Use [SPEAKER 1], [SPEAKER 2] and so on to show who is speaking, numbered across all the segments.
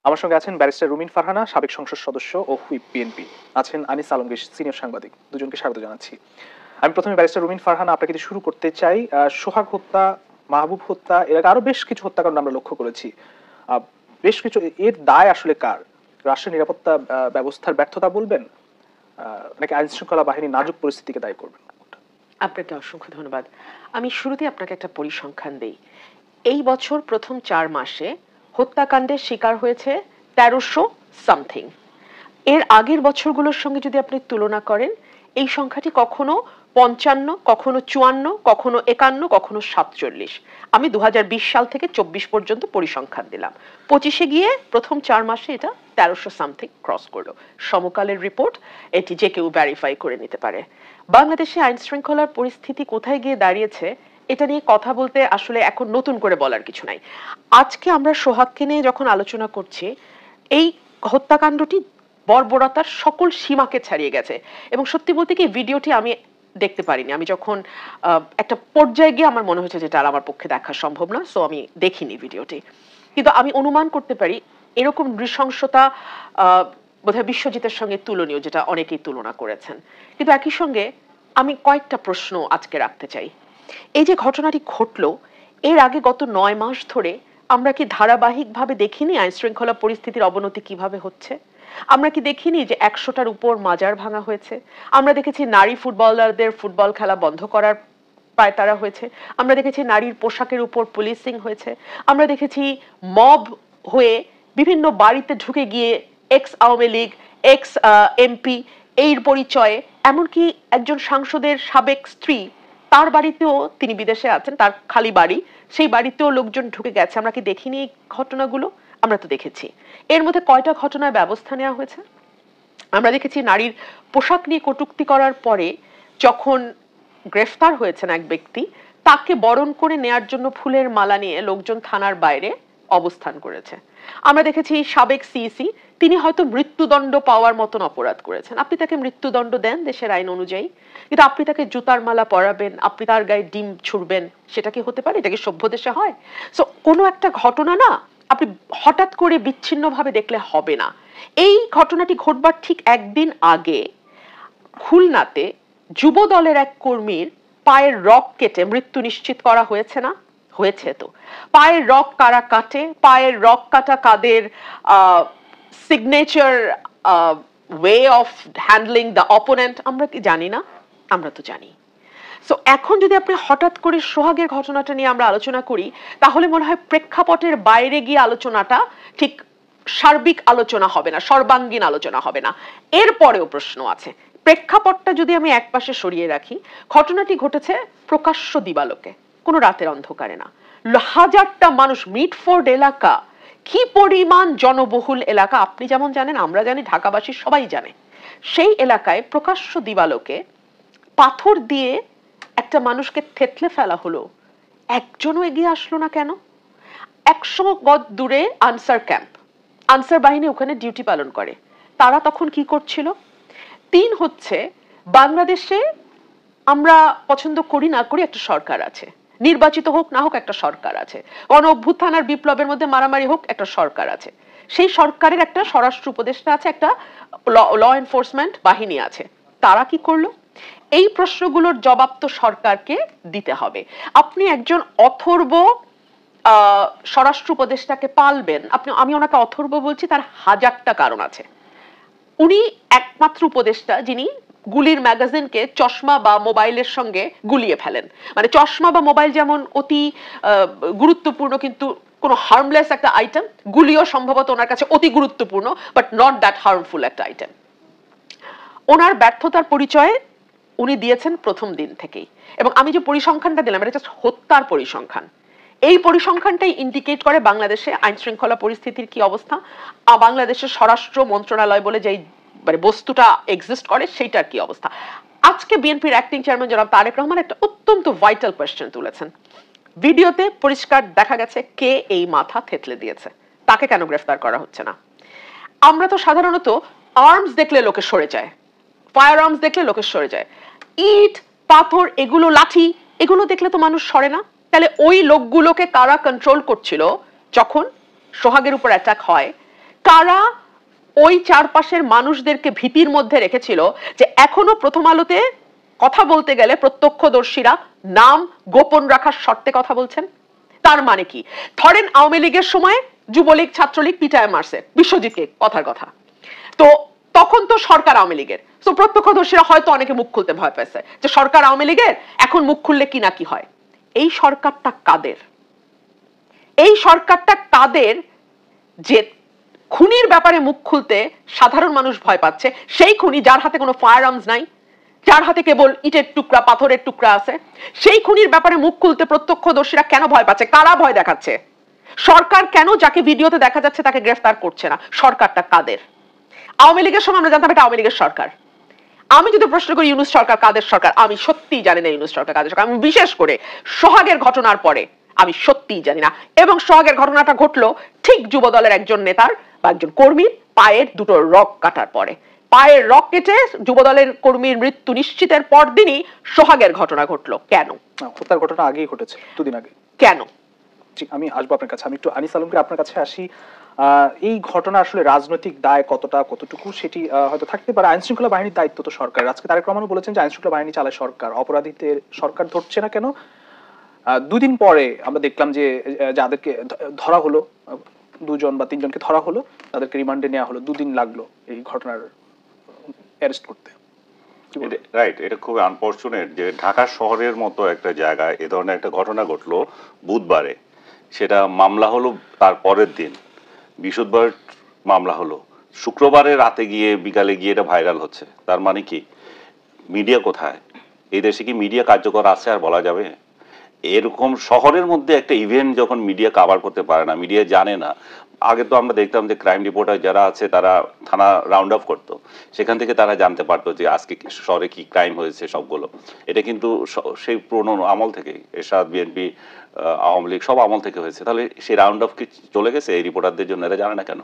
[SPEAKER 1] আমার সঙ্গে আছেন ব্যারিস্টার রুমিন ফারহানা, সাবেক সংসদ সদস্য ও হুইপ বিএনপি। আছেন আনিস আলমগীর, সিনিয়র সাংবাদিক। দুজনকে স্বাগত জানাচ্ছি। আমি প্রথমে ব্যারিস্টার রুমিন ফারহানা আপনাকে দিয়ে শুরু করতে চাই। সোহাগ হত্যা, মাহবুব হত্যা, এর আরো বেশ কিছু হত্যাকাণ্ড আমরা লক্ষ্য করেছি। বেশ কিছু, এর দায় আসলে কার? রাষ্ট্রের নিরাপত্তা ব্যবস্থার ব্যর্থতা বলবেন, নাকি আইন শৃঙ্খলা বাহিনীর নাজুক পরিস্থিতিকে দায়ী করবেন?
[SPEAKER 2] আপনাকে অসংখ্য ধন্যবাদ। আমি শুরুতে আপনাকে একটা পরিসংখ্যান দেই। এই বছর প্রথম 4 মাসে হত্যাকাণ্ডের শিকার হয়েছে 1300 সামথিং। এর আগের বছরগুলোর সঙ্গে যদি আপনি তুলনা করেন, এই সংখ্যাটি কখনো 55, কখনো 54, কখনো 51, কখনো 47। আমি 2020 সাল থেকে 24 পর্যন্ত পরিসংখ্যান দিলাম। 25-এ গিয়ে প্রথম 4 মাসে এটা 1300 সামথিং ক্রস করলো। সমকালের রিপোর্ট, এটি যে কেউ ভেরিফাই করে নিতে পারে। বাংলাদেশে আইন শৃঙ্খলার পরিস্থিতি কোথায় গিয়ে দাঁড়িয়েছে এটা নিয়ে কথা বলতে আসলে এখন নতুন করে বলার কিছু নাই। আজকে আমরা সোহাগকে নিয়ে যখন আলোচনা করছি, এই হত্যাকাণ্ডটি বর্বরতার সকল সীমাকে ছাড়িয়ে গেছে। এবং সত্যি বলতে কি, ভিডিওটি আমি দেখতে পারিনি। আমি যখন একটা পর্যায়ে গিয়ে আমার মনে হচ্ছে যেটা আর আমার পক্ষে দেখা সম্ভব না, সো আমি দেখিনি ভিডিওটি। কিন্তু আমি অনুমান করতে পারি এরকম নৃশংসতা বোধহয় বিশ্বজিতের সঙ্গে তুলনীয়, যেটা অনেকেই তুলনা করেছেন। কিন্তু একই সঙ্গে আমি কয়েকটা প্রশ্ন আজকে রাখতে চাই। এই যে ঘটনাটি ঘটলো, এর আগে গত 9 মাস ধরে আমরা কি ধারাবাহিকভাবে দেখিনি আইন শৃঙ্খলা পরিস্থিতির অবনতি কিভাবে হচ্ছে? আমরা কি দেখিনি যে 100টার উপর মাজার ভাঙা হয়েছে? আমরা দেখেছি নারী ফুটবলারদের ফুটবল খেলা বন্ধ করার পায়তারা হয়েছে। আমরা দেখেছি নারীর পোশাকের উপর পুলিশিং হয়েছে। আমরা দেখেছি মব হয়ে বিভিন্ন বাড়িতে ঢুকে গিয়ে x Awami League, x MP এর পরিচয়ে, এমনকি একজন সাংসদের সাবেক স্ত্রী, তার বাড়িতেও, তিনি বিদেশে আছেন, তার খালি বাড়ি, সেই বাড়িতেও লোকজন ঢুকে গেছে। আমরা কি দেখিনি এই ঘটনাগুলো? আমরা তো দেখেছি। এর মধ্যে কয়টা ঘটনায় ব্যবস্থা নেওয়া হয়েছে? আমরা দেখেছি নারীর পোশাক নিয়ে কটূক্তি করার পরে যখন গ্রেফতার হয়েছেন এক ব্যক্তি, তাকে বরণ করে নেয়ার জন্য ফুলের মালা নিয়ে লোকজন থানার বাইরে অবস্থান করেছে। আমরা দেখেছি সাবেক সিইসি, তিনি হয়তো মৃত্যুদণ্ড পাওয়ার মতন অপরাধ করেছেন। আপনি তাকে মৃত্যুদণ্ড দেন দেশের আইন অনুযায়ী, কিন্তু আপনি তাকে জুতার মালা পরাবেন, আপনি তার গায়ে ডিম ছুড়বেন, সেটা কি হতে পারে? এটা কি সভ্য দেশে হয়? সো কোনো একটা ঘটনা না আপনি হঠাৎ করে বিচ্ছিন্নভাবে দেখলে হবে না। এই ঘটনাটি ঘটবার ঠিক একদিন আগে খুলনাতে যুব দলের এক কর্মীর পায়ের রগ কেটে মৃত্যু নিশ্চিত করা হয়েছে না? হয়েছে তো। পায়ের রগ কারা কাটে, পায়ের রগ কাটা কাদের signature way of handling the opponent আমরা কি জানি না? আমরা তো জানি। সো এখন যদি আপনি হঠাৎ করে সোহাগের ঘটনাটা নিয়ে আমরা আলোচনা করি, তাহলে মনে হয় প্রেক্ষাপটের বাইরে গিয়ে আলোচনাটা ঠিক সার্বিক আলোচনা হবে না, সর্বাঙ্গীন আলোচনা হবে না। এরপরেও প্রশ্ন আছে। প্রেক্ষাপটটা যদি আমি একপাশে সরিয়ে রাখি, ঘটনাটি ঘটেছে প্রকাশ্য দিবালোকে, কোনো রাতের অন্ধকারে না। হাজারটা মানুষ, মিটফোর্ড এলাকা কি পরিমাণ জনবহুল এলাকা আপনি যেমন জানেন, আমরা জানি, ঢাকাবাসী সবাই জানে। সেই এলাকায় প্রকাশ্য দিবালোকে পাথর দিয়ে একটা মানুষকে থেতলে ফেলা হলো, একজনও এগিয়ে আসলো না কেন? 100 গজ দূরে আনসার ক্যাম্প, আনসার বাহিনী ওখানে ডিউটি পালন করে, তারা তখন কি করছিল? 3 হচ্ছে, বাংলাদেশে আমরা পছন্দ করি না করি একটা সরকার আছে, নির্বাচিত হোক না হোক একটা সরকার আছে, গণ অভ্যুত্থান আর বিপ্লবের মধ্যে মারামারি হোক একটা সরকার আছে, সেই সরকারের একটা স্বরাষ্ট্র উপদেষ্টা আছে, একটা ল এনফোর্সমেন্ট বাহিনী আছে। তারা কি করলো? এই প্রশ্নগুলোর জবাব তো সরকারকে দিতে হবে। আপনি একজন অথর্ব স্বরাষ্ট্র উপদেষ্টাকে পালবেন, আমি ওনাকে অথর্ব বলছি, তার হাজারটা কারণ আছে। উনি একমাত্র উপদেষ্টা যিনি গুলির ম্যাগাজিনকে চশমা বা মোবাইলের সঙ্গে গুলিয়ে ফেলেন। মানে চশমা বা মোবাইল যেমন অতি গুরুত্বপূর্ণ কিন্তু কোনো হার্মলেস একটা আইটেম, গুলিও সম্ভবত ওনার কাছে অতি গুরুত্বপূর্ণ, বাট নট দ্যাট হার্মফুল একটা আইটেম। ওনার ব্যর্থতার পরিচয় উনি দিয়েছেন প্রথম দিন থেকেই। এবং আমি যে পরিসংখ্যানটা দিলাম, এটা জাস্ট হত্যার পরিসংখ্যান। এই পরিসংখ্যানটাই ইন্ডিকেট করে বাংলাদেশে আইন শৃঙ্খলা পরিস্থিতির কি অবস্থা, বাংলাদেশের স্বরাষ্ট্র মন্ত্রণালয় বলে যেই মানে বস্তুটা এক্সিস্ট করে সেইটার কি অবস্থা। আজকে বিএনপির অ্যাক্টিং চেয়ারম্যান জনাব তারেক রহমান একটা অত্যন্ত ভাইটাল কোয়েশ্চেন তুলেছেন। ভিডিওতে পরিষ্কার দেখা গেছে কে এই মাথা থেতলে দিয়েছে, তাকে কেন গ্রেফতার করা হচ্ছে না? আমরা তো সাধারণত আর্মস দেখলে লোকে সরে যায়, ফায়ার আর্মস দেখলে লোকে সরে যায়, ইট পাথর এগুলো লাঠি এগুলো দেখলে তো মানুষ সরে না। তাহলে ওই লোকগুলোকে কারা কন্ট্রোল করছিল যখন সোহাগের উপর অ্যাটাক হয়? কারা ওই চারপাশের মানুষদেরকে ভীতির মধ্যে রেখেছিল যে এখনো প্রথম আলোতে কথা বলতে গেলে প্রত্যক্ষদর্শীরা নাম গোপন রাখার শর্তে কথা বলছেন? তার মানে কি, ধরেন আওয়ামী লীগের সময় যুবলীগ ছাত্রলীগ পিটায় মারছে বিশ্বজিৎকে, কথার কথা, তো তখন তো সরকার আওয়ামী লীগের, তো প্রত্যক্ষদর্শীরা হয়তো অনেকে মুখ খুলতে ভয় পেয়েছে যে সরকার আওয়ামী লীগের, এখন মুখ খুললে কি না কি হয়। এই সরকারটা কাদের? এই সরকারটা কাদের যে খুনির ব্যাপারে মুখ খুলতে সাধারণ মানুষ ভয় পাচ্ছে? সেই খুনি যার হাতে কোনো ফায়ার আর্মস নাই, যার হাতে কেবল ইটের টুকরা পাথরের টুকরা আছে, সেই খুনির ব্যাপারে মুখ খুলতে প্রত্যক্ষদর্শীরা কেন ভয় পাচ্ছে? কারা ভয় দেখাচ্ছে? সরকার কেন যাকে ভিডিওতে দেখা যাচ্ছে তাকে গ্রেফতার করছে না? সরকারটা কাদের? আওয়ামী লীগের সময় আমরা জানতাম এটা আওয়ামী লীগের সরকার। আমি যদি প্রশ্ন করি ইউনূস সরকার কাদের সরকার, আমি সত্যিই জানি না ইউনূস সরকার কাদের সরকার। আমি বিশেষ করে সোহাগের ঘটনার পরে আমি সত্যিই জানি না। এবং সোহাগের ঘটনাটা ঘটলো ঠিক যুবদলের একজন নেতার বা একজন কর্মীর পায়ের দুটো রগ কাটার পরে। পায়ের রগ কেটে যুবদলের কর্মীর মৃত্যু নিশ্চিতের পরদিনই সোহাগের ঘটনা ঘটলো। কেন?
[SPEAKER 1] হত্যার ঘটনা আগেই ঘটেছে, দুদিন আগে।
[SPEAKER 2] কেন?
[SPEAKER 1] আমি আসবো আপনার কাছে। আমি একটু আনিস আলমগীর আপনার কাছে আসি। এই ঘটনা আসলে রাজনৈতিক দায় কতটুকু সেটি হয়তো থাকতে পারে। আইন শৃঙ্খলা বাহিনীর দায়িত্ব তো সরকার। আজকে তারেক রহমানও বলেছেন যে আইন শৃঙ্খলা বাহিনী চালায় সরকার, অপরাধীদের সরকার ধরছে না কেন? দুদিন পরে আমরা দেখলাম যে যাদেরকে ধরা হলো, 2 বা 3 জনকে ধরা হলো, তাদেরকে রিমান্ডে নেওয়া হলো, 2 দিন লাগলো এই ঘটনার অ্যারেস্ট করতে।
[SPEAKER 3] রাইট, এটা খুব আনফরচুনেট যে ঢাকা শহরের মতো একটা জায়গায় এ ধরনের একটা ঘটনা ঘটলো বুধবারে, সেটা মামলা হলো তার পরের দিন, বৃহস্পতিবার মামলা হলো, শুক্রবারে রাতে গিয়ে বিকালে গিয়ে এটা ভাইরাল হচ্ছে। তার মানে কি, মিডিয়া কোথায়? এই দেশে কি মিডিয়া কার্যকর আছে আর বলা যাবে? এরকম শহরের মধ্যে একটা ইভেন্ট যখন মিডিয়া কাভার করতে পারে না, মিডিয়া জানে না। আগে তো আমরা দেখতাম যে ক্রাইম রিপোর্টার যারা আছে তারা থানা রাউন্ড অফ করতো, সেখান থেকে তারা জানতে পারতো যে আজকে শহরে কি ক্রাইম হয়েছে সবগুলো। এটা কিন্তু সেই পুরনো আমল থেকে, এরশাদ, বিএনপি, আওয়ামী লীগ সব আমল থেকে হয়েছে। তাহলে সেই রাউন্ড অফ কি চলে গেছে এই রিপোর্টারদের জন্য? এরা জানে না কেন?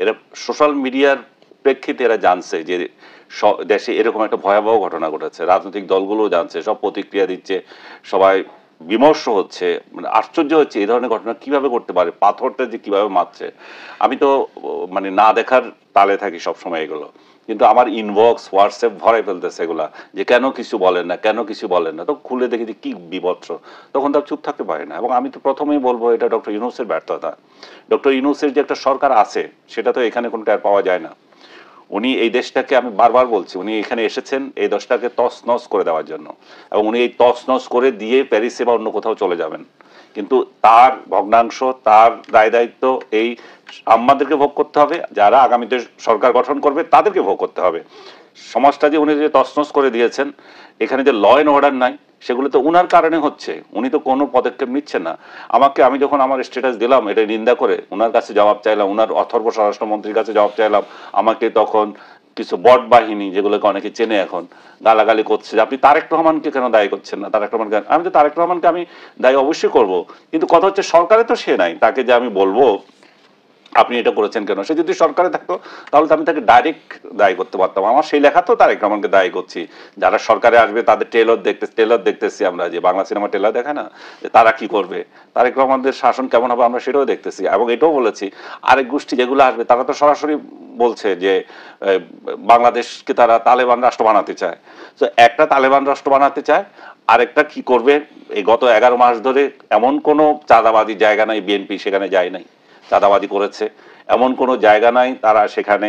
[SPEAKER 3] এরা সোশ্যাল মিডিয়ার প্রেক্ষিতে এরা জানছে যে দেশে এরকম একটা ভয়াবহ ঘটনা ঘটেছে, রাজনৈতিক দলগুলো জানছে, সব প্রতিক্রিয়া দিচ্ছে, সবাই বিমর্ষ হচ্ছে, মানে আশ্চর্য হচ্ছে এই ধরনের ঘটনা কিভাবে করতে পারে, পাথরটা যে কিভাবে মারছে। আমি তো মানে না দেখার তালে থাকি সবসময় এগুলো, কিন্তু আমার ইনবক্স হোয়াটসঅ্যাপ ভরাই ফেলতেছে এগুলা যে কেন কিছু বলেন না, কেন কিছু বলেন না। তো খুলে দেখি যে কি বিভৎস, তখন তার চুপ থাকতে পারে না। এবং আমি তো প্রথমেই বলবো এটা ডক্টর ইউনূসের ব্যর্থতা। ডক্টর ইউনূসের যে একটা সরকার আছে সেটা তো এখানে কোনো টের পাওয়া যায় না। উনি এই দেশটাকে, আমি বারবার বলছি, উনি এখানে এসেছেন এই দেশটাকে তছনছ করে দেওয়ার জন্য, এবং উনি এই তছনছ করে দিয়ে প্যারিসে বা অন্য কোথাও চলে যাবেন। কিন্তু তার ভগ্নাংশ, তার দায় দায়িত্ব এই আমাদেরকে ভোগ করতে হবে, যারা আগামীতে সরকার গঠন করবে তাদেরকে ভোগ করতে হবে। সমাজটা যে উনি যে তছনছ করে দিয়েছেন, এখানে যে ল অ্যান্ড অর্ডার নাই, সেগুলো তো উনার কারণে হচ্ছে। উনি তো কোনো পদক্ষেপ নিচ্ছেন না। আমি যখন আমার স্ট্যাটাস দিলাম এটা নিন্দা করে, উনার কাছে জবাব চাইলাম, উনার অথর্ব স্বরাষ্ট্রমন্ত্রীর কাছে জবাব চাইলাম, আমাকে তখন কিছু বট বাহিনী, যেগুলোকে অনেকে চেনে এখন, গালাগালি করছে যে আপনি তারেক রহমানকে কেন দায়ী করছেন না, তারেক রহমানকে। আমি তো তারেক রহমানকে আমি দায়ী অবশ্যই করব, কিন্তু কথা হচ্ছে সরকারে তো সে নাই, তাকে যে আমি বলবো আপনি এটা করেছেন কেন। সে যদি সরকারে থাকতো তাহলে তো আমি তাকে ডাইরেক্ট দায়ী করতে পারতাম। আমার সেই লেখা তো তারেক রহমানকে দায়ী করছি। যারা সরকারে আসবে তাদের ট্রেলার দেখতেছি আমরা, যে বাংলা সিনেমা ট্রেলার দেখে না, যে তারা কি করবে, তারেক রহমানদের শাসন কেমন হবে আমরা সেটাও দেখতেছি। এবং এটাও বলেছি আরেক গোষ্ঠী যেগুলো আসবে তারা তো সরাসরি বলছে যে বাংলাদেশকে তারা তালেবান রাষ্ট্র বানাতে চায়। তো একটা তালেবান রাষ্ট্র বানাতে চায়, আরেকটা কি করবে। এই গত 11 মাস ধরে এমন কোনো চাঁদাবাদী জায়গা নাই বিএনপি সেখানে যায় নাই, চাঁদাবাদী করেছে এমন কোনো জায়গা নাই তারা সেখানে,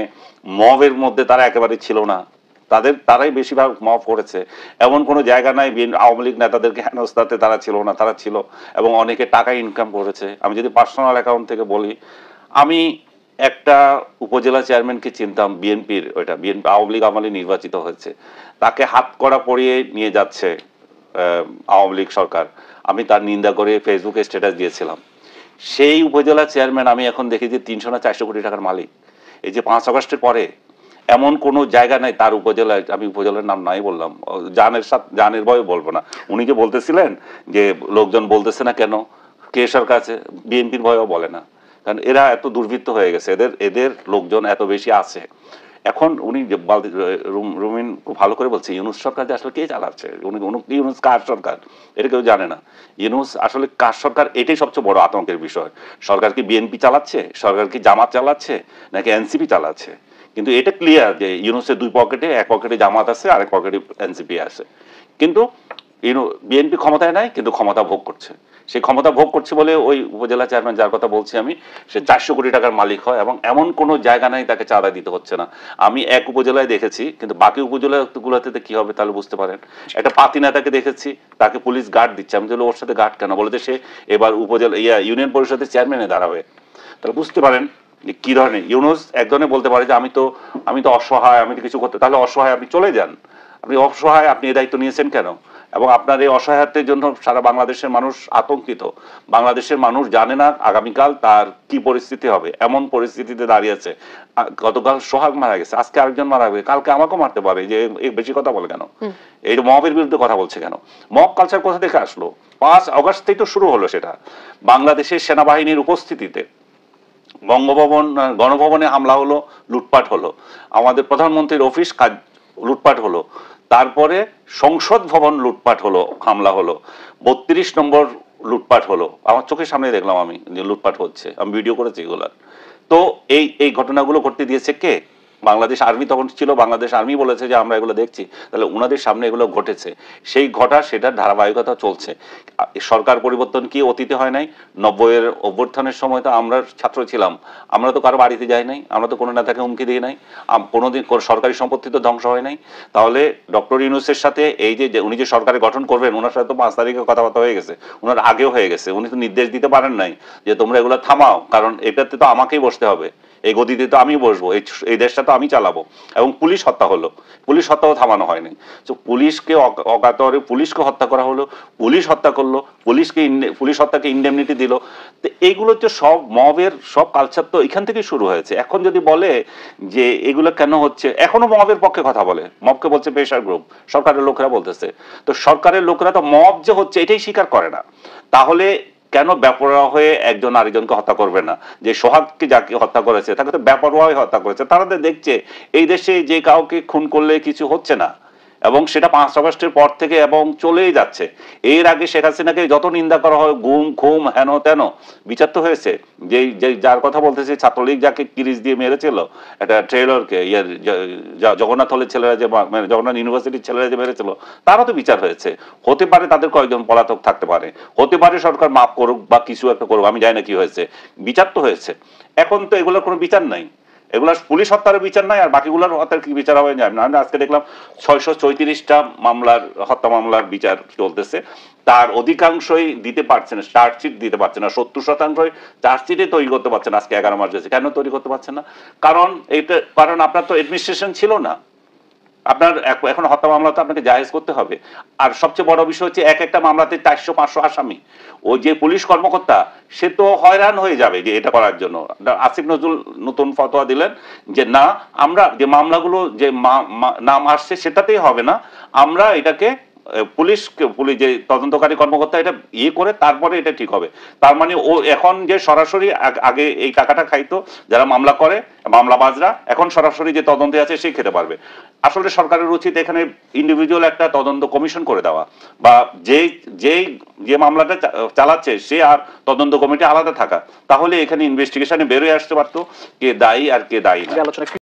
[SPEAKER 3] মবের মধ্যে তারা একেবারে ছিল না, তারাই বেশিরভাগ মব করেছে। এমন কোনো জায়গা নাই আওয়ামী লীগ নেতাদেরকে হেনস্থাতে তারা ছিল না, তারা ছিল, এবং অনেকে টাকা ইনকাম করেছে। আমি যদি পার্সোনাল অ্যাকাউন্ট থেকে বলি, আমি একটা উপজেলা চেয়ারম্যানকে চিনতাম বিএনপির, ওইটা বিএনপি আওয়ামী লীগ আমলে নির্বাচিত হয়েছে, তাকে হাত কড়া পরিয়ে নিয়ে যাচ্ছে আওয়ামী লীগ সরকার। আমি তার নিন্দা করে ফেসবুকে স্ট্যাটাস দিয়েছিলাম। সেই উপজেলা চেয়ারম্যান আমি এখন দেখি যে 300 না 400 কোটি টাকার মালিক। এই যে 5 আগস্টের পরে এমন কোনো জায়গা নাই তার উপজেলায়, আমি উপজেলার নাম নাই বললাম, জানের ভয়ে বলবো না। উনি যে বলতেছিলেন যে লোকজন বলতেছে না কেন, কে সরকার আছে, বিএনপির ভয়েও বলে না, কারণ এরা এত দুর্বৃত্ত হয়ে গেছে, এদের লোকজন এত বেশি আছে। এখন উনি রুমিন খুব ভালো করে বলছে ইউনূস সরকার যে আসলে কে চালাচ্ছে, ইউনূস কার সরকার এটা কেউ জানে না। ইউনূস আসলে কার সরকার এটাই সবচেয়ে বড় আতঙ্কের বিষয়। সরকার কি বিএনপি চালাচ্ছে, সরকার কি জামাত চালাচ্ছে, নাকি এনসিপি চালাচ্ছে? কিন্তু এটা ক্লিয়ার যে ইউনূসের দুই পকেটে, এক পকেটে জামাত আছে আর এক পকেটে এনসিপি আছে। কিন্তু বিএনপি ক্ষমতায় নাই, কিন্তু ক্ষমতা ভোগ করছে। সেই ক্ষমতা ভোগ করছে বলে ওই উপজেলা চেয়ারম্যান যার কথা বলছি আমি, সে 400 কোটি টাকার মালিক হয় এবং এমন কোনো জায়গা নাই তাকে চাঁদা দিতে হচ্ছে না। আমি এক উপজেলায় দেখেছি, কিন্তু বাকি উপজেলাগুলোতে কি হবে তাহলে বুঝতে পারেন। একটা পাতি নেতাকে দেখেছি, তাকে পুলিশ গার্ড দিচ্ছে। আমি বলি ওর সাথে গার্ড কেন? বলে যে সে এবার উপজেলা ইউনিয়ন পরিষদের চেয়ারম্যানে দাঁড়াবে। তাহলে বুঝতে পারেন যে কি ধরনের ইউনূস। এক ধরনের বলতে পারে যে আমি তো অসহায়, আমি তো কিছু করতে, তাহলে অসহায় আপনি চলে যান। আপনি অসহায়, আপনি এই দায়িত্ব নিয়েছেন কেন? এবং আপনার এই অসহায়ত্বের জন্য সারা বাংলাদেশের মানুষ আতঙ্কিত। বাংলাদেশের মানুষ জানে না আগামীকাল তার কি পরিস্থিতি হবে, এমন পরিস্থিতিতে দাঁড়িয়েছে। গতকাল সোহাগ মারা গেছে, আজকে আরেকজন মারা গেছে, কালকে আমাকেও মারতে পারে। যে বেশি কথা বলে কেন? এই মবের বিরুদ্ধে কথা বলছে কেন? মব কালচার কোথা থেকে আসলো? 5 আগস্ট থেকে তো শুরু হলো সেটা। বাংলাদেশের সেনাবাহিনীর উপস্থিতিতে বঙ্গভবন, গণভবনে হামলা হলো, লুটপাট হলো। আমাদের প্রধানমন্ত্রীর অফিস লুটপাট হলো। তারপরে সংসদ ভবন লুটপাট হলো, হামলা হলো। 32 নম্বর লুটপাট হলো, আমার চোখের সামনে দেখলাম আমি যে লুটপাট হচ্ছে, আমি ভিডিও করেছি এগুলার। তো এই ঘটনাগুলো ঘটতে দিয়েছে কে? বাংলাদেশ আর্মি তখন ছিল, বাংলাদেশ আর্মি বলেছে যে আমরা এগুলো দেখছি, তাহলে ওনাদের সামনে এগুলো ঘটেছে। সেই সেটার ধারাবাহিকতা চলছে। সরকার পরিবর্তন কি অতীতে হয় নাই? 90-এর অভ্যুত্থানের সময় তো আমরা ছাত্র ছিলাম, আমরা তো কারো বাড়িতে যাই নাই, আমরা তো কোনো নেতাকে হুমকি দিই নাই, কোনোদিন সরকারি সম্পত্তি তো ধ্বংস হয় নাই। তাহলে ডক্টর ইউনূসের সাথে এই যে উনি যে সরকারে গঠন করবেন, ওনার সাথে তো 5 তারিখে কথাবার্তা হয়ে গেছে, ওনার আগেও হয়ে গেছে। উনি তো নির্দেশ দিতে পারেন নাই যে তোমরা এগুলো থামাও, কারণ এটাতে তো আমাকেই বসতে হবে, এই গদিতে তো আমি বসবো, এই দেশটা তো আমি চালাবো। এবং পুলিশ হত্যা হলো, পুলিশ হত্যাও থামানো হয়নি। তো পুলিশকে অকাতরে পুলিশকে হত্যা করা হলো, পুলিশ হত্যা করলো, পুলিশ হত্যাকে ইন্ডেমনিটি দিল। তো এইগুলো হচ্ছে সব মবের সব কালচার তো এখান থেকে শুরু হয়েছে। এখন যদি বলে যে এগুলো কেন হচ্ছে, এখনো মবের পক্ষে কথা বলে, মবকে বলছে প্রেশার গ্রুপ, সরকারের লোকেরা বলতেছে। তো সরকারের লোকেরা তো মব যে হচ্ছে এটাই স্বীকার করে না। তাহলে কেন বেপরোয়া হয়ে একজন আরেকজনকে হত্যা করবে না? যে সোহাগকে যাকে হত্যা করেছে তাকে তো বেপরোয়া হয়ে হত্যা করেছে। তারা তো দেখছে এই দেশে যে কাউকে খুন করলে কিছু হচ্ছে না, এবং সেটা 5 আগস্টের পর থেকে এবং চলেই যাচ্ছে। এর আগে শেখ হাসিনাকে যত নিন্দা করা হয়, গুম খুম হেন তেন, বিচার তো হয়েছে। যার কথা বলতেছে ছাত্রলীগ যাকে কিরিচ দিয়ে মেরেছিল, একটা ট্রেলারকে জগন্নাথ হলের ছেলেরা যে মানে জগন্নাথ ইউনিভার্সিটির ছেলেরা যে মেরেছিল, তারও তো বিচার হয়েছে। হতে পারে তাদের কয়েকজন পলাতক থাকতে পারে, হতে পারে সরকার মাফ করুক বা কিছু একটা করুক, আমি জানি না কি হয়েছে, বিচার তো হয়েছে। এখন তো এগুলোর কোনো বিচার নাই, এগুলা পুলিশ হত্যার বিচার নাই, আর বাকিগুলোর হত্যার কি বিচার হবে জানি না। আমি আজকে দেখলাম 634টা মামলার, হত্যা মামলার বিচার চলতেছে। তার অধিকাংশই দিতে পারছে না, চার্জশিট দিতে পারছে না। 70% চার্জশিটে তৈরি করতে পারছে না। আজকে 11 মাস হয়েছে, কেন তৈরি করতে পারছে না? কারণ আপনার তো অ্যাডমিনিস্ট্রেশন ছিল না। আপনার এখন হত্যা মামলা তো আপনাকে জায়েজ করতে হবে। আর সবচেয়ে বড় বিষয় হচ্ছে একটা মামলাতে 400-500 আসামি। ও যে পুলিশ কর্মকর্তা সে তো হয়রান হয়ে যাবে যে এটা করার জন্য। আসিফ নজরুল নতুন ফতোয়া দিলেন যে না, আমরা যে মামলাগুলো যে নাম আসছে সেটাতেই হবে না, আমরা এটাকে পুলিশ যে তদন্তকারী কর্মকর্তা এটা করে তারপরে এটা ঠিক হবে। তার মানে ও এখন যে সরাসরি আগে এই টাকাটা খাইতো যারা মামলা করে, মামলাবাজরা, এখন সরাসরি যে তদন্তে আছে সে খেতে পারবে। আসলে সরকারের উচিত এখানে ইন্ডিভিজুয়াল একটা তদন্ত কমিশন করে দেওয়া, বা যে মামলাটা চালাচ্ছে সে আর তদন্ত কমিটি আলাদা থাকা। তাহলে এখানে ইনভেস্টিগেশনে বেরোয় আসতে পারতো কে দায়ী আর কে দায়ী না।